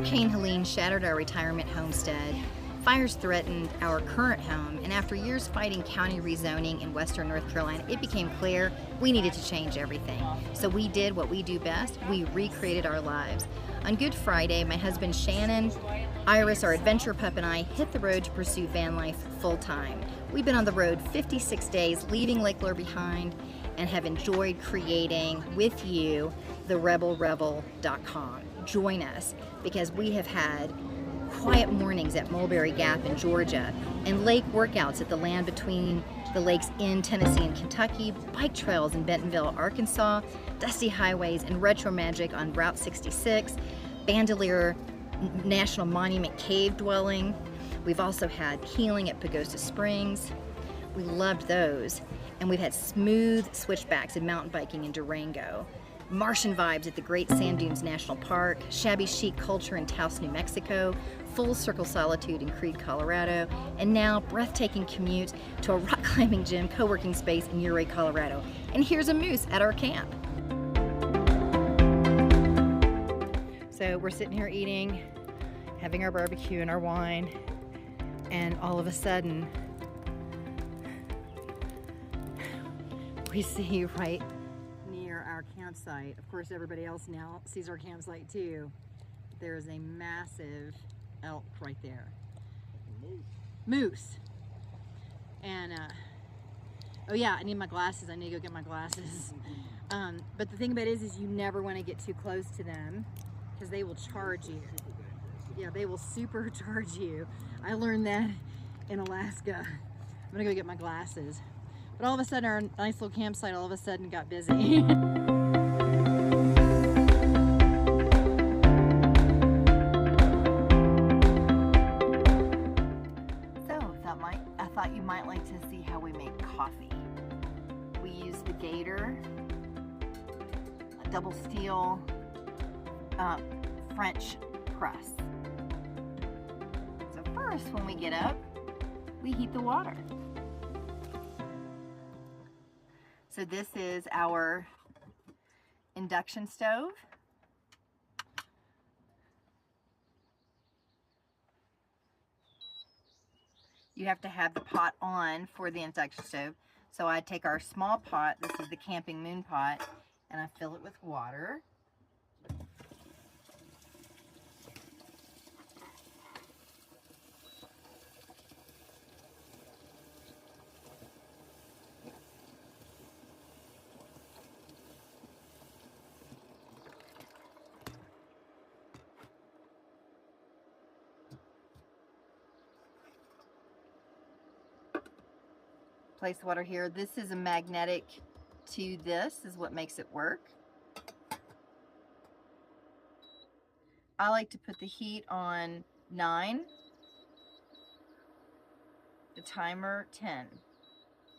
Hurricane Helene shattered our retirement homestead. Fires threatened our current home, and after years fighting county rezoning in western North Carolina, it became clear we needed to change everything. So we did what we do best. We recreated our lives. On Good Friday, my husband Shannon, Iris, our adventure pup, and I hit the road to pursue van life full-time. We've been on the road 56 days, leaving Lake Lure behind, and have enjoyed creating with you the rebelrevel.com. Join us, because we have had quiet mornings at Mulberry Gap in Georgia, and lake workouts at the land between the lakes in Tennessee and Kentucky, bike trails in Bentonville, Arkansas, dusty highways and retro magic on Route 66, Bandelier National Monument cave dwelling. We've also had healing at Pagosa Springs. We loved those. And we've had smooth switchbacks and mountain biking in Durango, Martian vibes at the Great Sand Dunes National Park, shabby chic culture in Taos, New Mexico, full circle solitude in Creede, Colorado, and now breathtaking commute to a rock climbing gym, co-working space in Ouray, Colorado. And here's a moose at our camp. So we're sitting here eating, having our barbecue and our wine, and all of a sudden, we see right near our campsite. Of course, everybody else now sees our campsite too. There is a massive elk right there. Moose. And, oh yeah, I need my glasses. I need to go get my glasses. But the thing about it is you never want to get too close to them because they will charge you. Yeah, they will supercharge you. I learned that in Alaska. I'm gonna go get my glasses. But all of a sudden, our nice little campsite all of a sudden got busy. I thought you might like to see how we make coffee. We use the Gator, a double steel French press. So first, when we get up, we heat the water. So this is our induction stove. You have to have the pot on for the induction stove. So I take our small pot, this is the Camping Moon pot, and I fill it with water. Place the water here. This is a magnetic to this, is what makes it work. I like to put the heat on 9, the timer 10.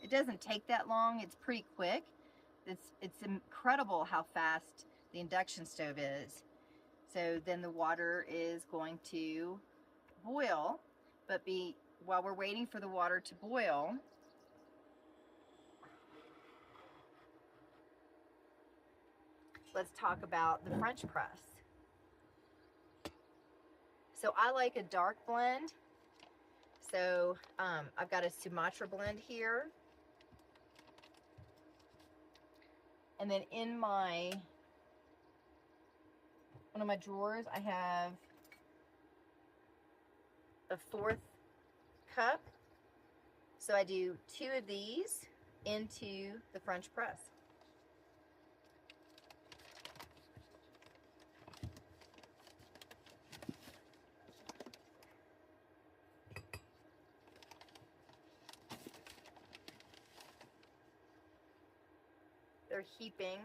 It doesn't take that long, it's pretty quick. It's incredible how fast the induction stove is. So then the water is going to boil, but while we're waiting for the water to boil, let's talk about the French press. So I like a dark blend. So I've got a Sumatra blend here. And then in one of my drawers, I have a 4th cup. So I do 2 of these into the French press. They're heaping.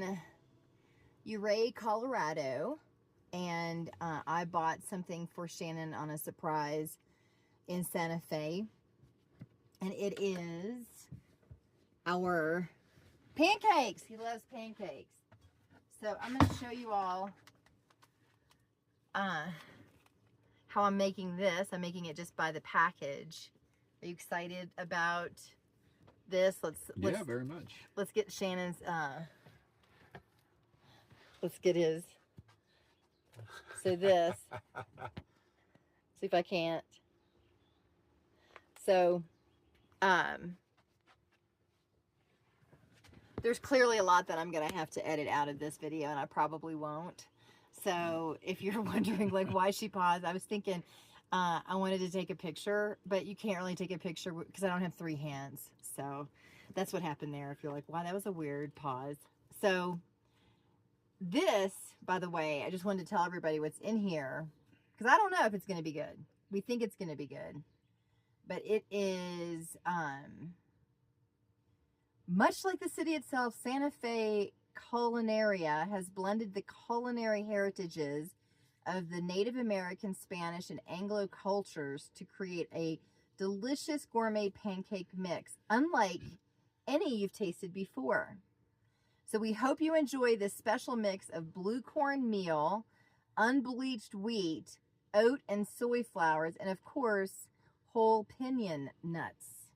in Ouray, Colorado, and I bought something for Shannon on a surprise in Santa Fe, and it is our pancakes. He loves pancakes. So I'm going to show you all how I'm making this. I'm making it just by the package. Are you excited about this? Let's very much. Let's get Shannon's let's get his. So this, see if I can't. So there's clearly a lot that I'm gonna have to edit out of this video, and I probably won't. So if you're wondering like why she paused, I was thinking I wanted to take a picture, but you can't really take a picture because I don't have 3 hands. So that's what happened there. If you're like, wow, that was a weird pause. So this, by the way, I just wanted to tell everybody what's in here, because I don't know if it's going to be good. We think it's going to be good, but it is much like the city itself. Santa Fe Culinaria has blended the culinary heritages of the Native American, Spanish, and Anglo cultures to create a delicious gourmet pancake mix, unlike any you've tasted before. So we hope you enjoy this special mix of blue corn meal, unbleached wheat, oat and soy flours, and of course, whole pinon nuts.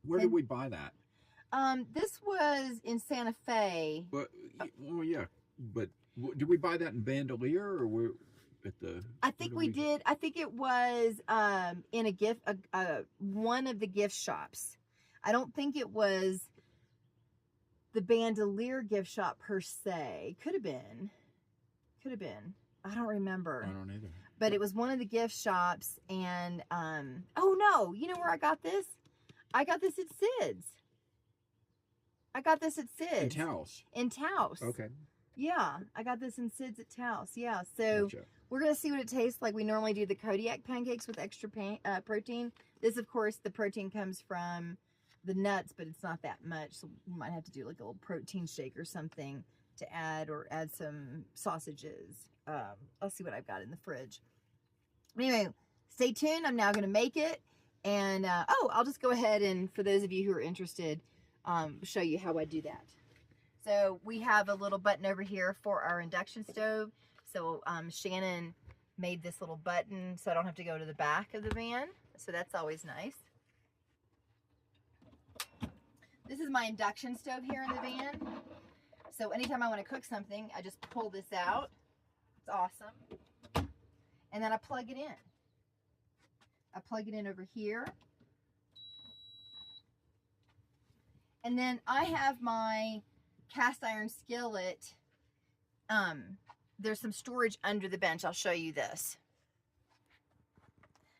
Where did we buy that? This was in Santa Fe. But, well, yeah, but did we buy that in Bandelier, or we're at the? I think we did. I think it was in a gift, one of the gift shops. I don't think it was the Bandelier gift shop per se. Could have been. Could have been. I don't remember. I don't either. But it was one of the gift shops, and oh no, you know where I got this? I got this at Sid's. I got this at Sid's. In Taos. In Taos. Okay. Yeah, I got this in Sid's at Taos. Yeah, so Gotcha. We're going to see what it tastes like. We normally do the Kodiak pancakes with extra protein. This, of course, the protein comes from the nuts, but it's not that much. So we might have to do like a little protein shake or something to add, or add some sausages. I'll see what I've got in the fridge. Anyway, stay tuned. I'm now going to make it. And, I'll just go ahead and, for those of you who are interested, show you how I do that. So we have a little button over here for our induction stove. So Shannon made this little button so I don't have to go to the back of the van. So that's always nice. This is my induction stove here in the van. So anytime I want to cook something, I just pull this out. It's awesome. And then I plug it in. I plug it in over here. And then I have my cast iron skillet. There's some storage under the bench. I'll show you this.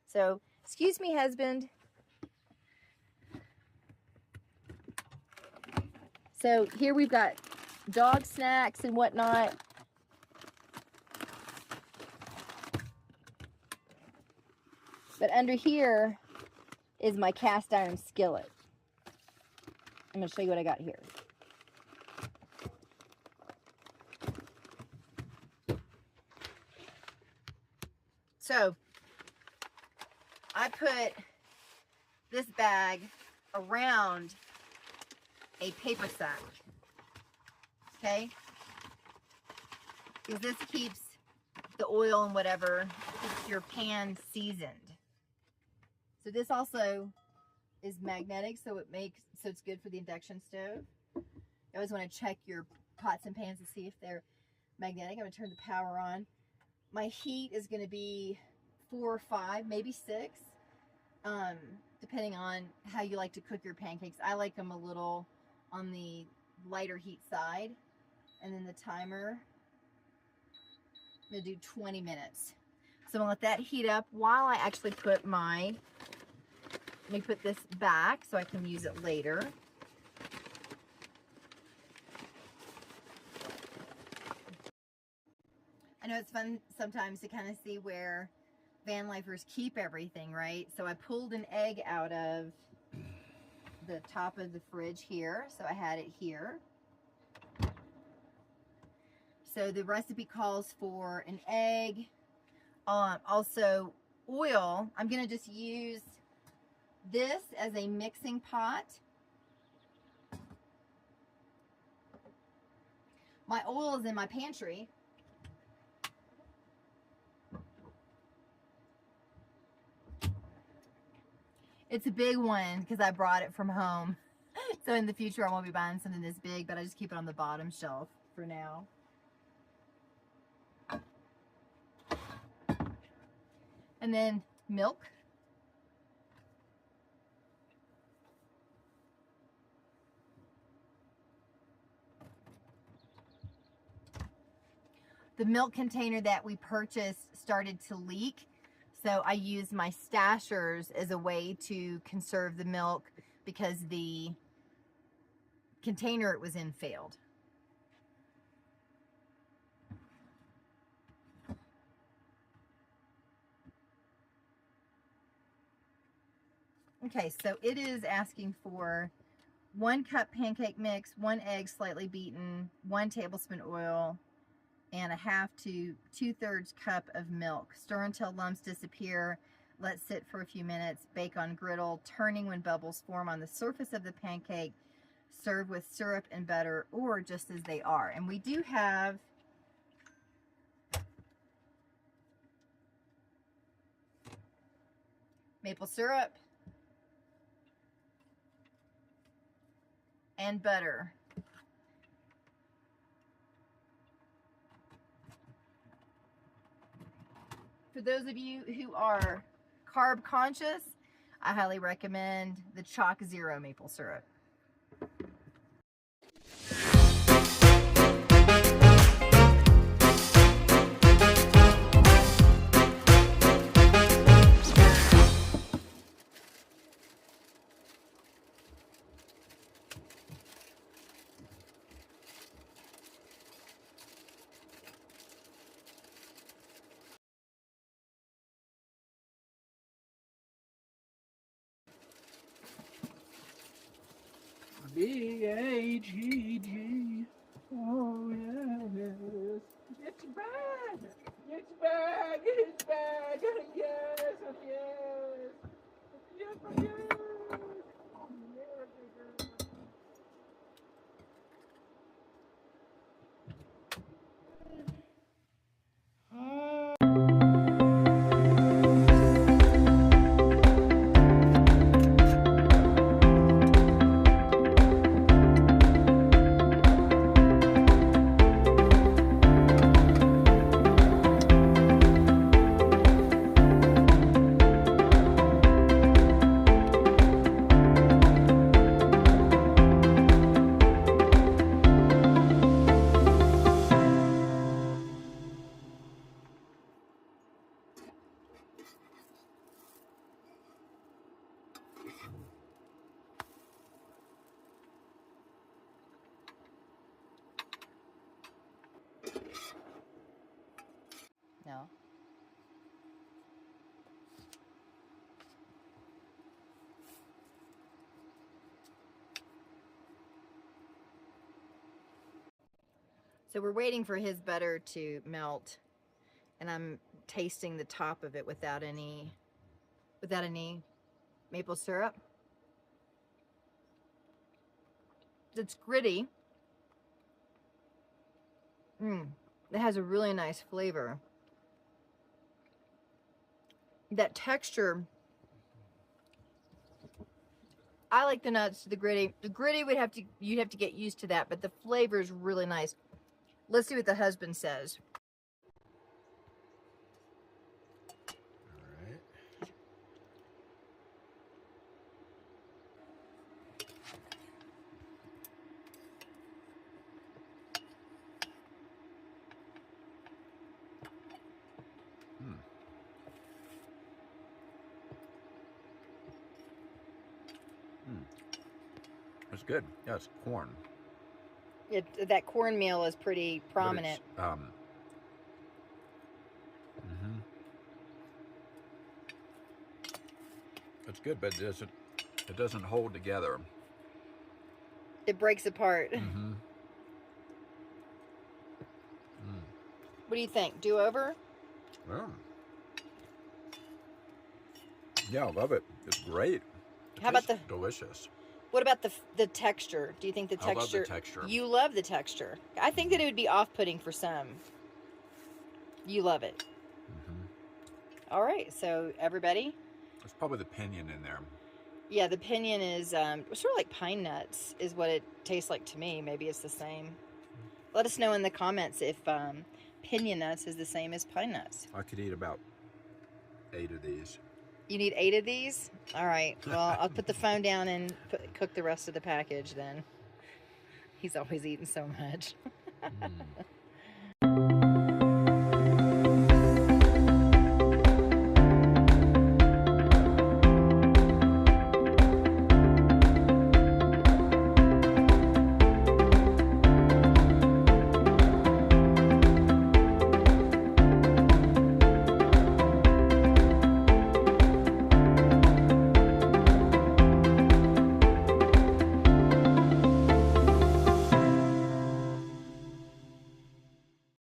So, excuse me, husband. So here we've got dog snacks and whatnot. But under here is my cast iron skillet. I'm going to show you what I got here. So I put this bag around a paper sack, okay? Because this keeps the oil and whatever, keeps your pan seasoned. So this also is magnetic, so it's good for the induction stove. You always want to check your pots and pans to see if they're magnetic. I'm going to turn the power on. My heat is going to be 4 or 5, maybe 6, depending on how you like to cook your pancakes. I like them a little on the lighter heat side. And then the timer, I'm going to do 20 minutes. So I'm going to let that heat up while I actually put let me put this back so I can use it later. I know it's fun sometimes to kind of see where VanLifers keep everything, right? So I pulled an egg out of the top of the fridge here. So I had it here. So the recipe calls for an egg, also oil. I'm going to just use this as a mixing pot. My oil is in my pantry. It's a big one because I brought it from home. So in the future I won't be buying something this big, but I just keep it on the bottom shelf for now. And then milk. The milk container that we purchased started to leak, so I used my stashers as a way to conserve the milk because the container it was in failed. Okay, so it is asking for 1 cup pancake mix, 1 egg slightly beaten, 1 tablespoon oil, and 1/2 to 2/3 cup of milk. Stir until lumps disappear. Let sit for a few minutes. Bake on griddle, turning when bubbles form on the surface of the pancake. Serve with syrup and butter or just as they are. And we do have maple syrup and butter. For those of you who are carb conscious, I highly recommend the Chalk Zero maple syrup. B-A-G-G. Oh, yes. It's back. It's back. It's back. Yes, yes. Yes, yes. No. So we're waiting for his butter to melt, and I'm tasting the top of it without any maple syrup. It's gritty. It has a really nice flavor. That texture, I like the nuts, the gritty. The gritty you'd have to get used to that, but the flavor is really nice. Let's see what the husband says. All right. It's good. Yeah, it's corn. That cornmeal is pretty prominent. It's good, but it doesn't hold together. It breaks apart. What do you think? Do over? Yeah, I love it. It's great. How about the delicious? What about the texture? Do you think the texture? I love the texture. You love the texture. I think that it would be off-putting for some. You love it. All right, so everybody. It's probably the pinion in there. Yeah, the pinion is sort of like pine nuts is what it tastes like to me. Maybe it's the same. Let us know in the comments if pinion nuts is the same as pine nuts. I could eat about 8 of these. You need 8 of these? All right. Well, I'll put the phone down and cook the rest of the package then. He's always eating so much.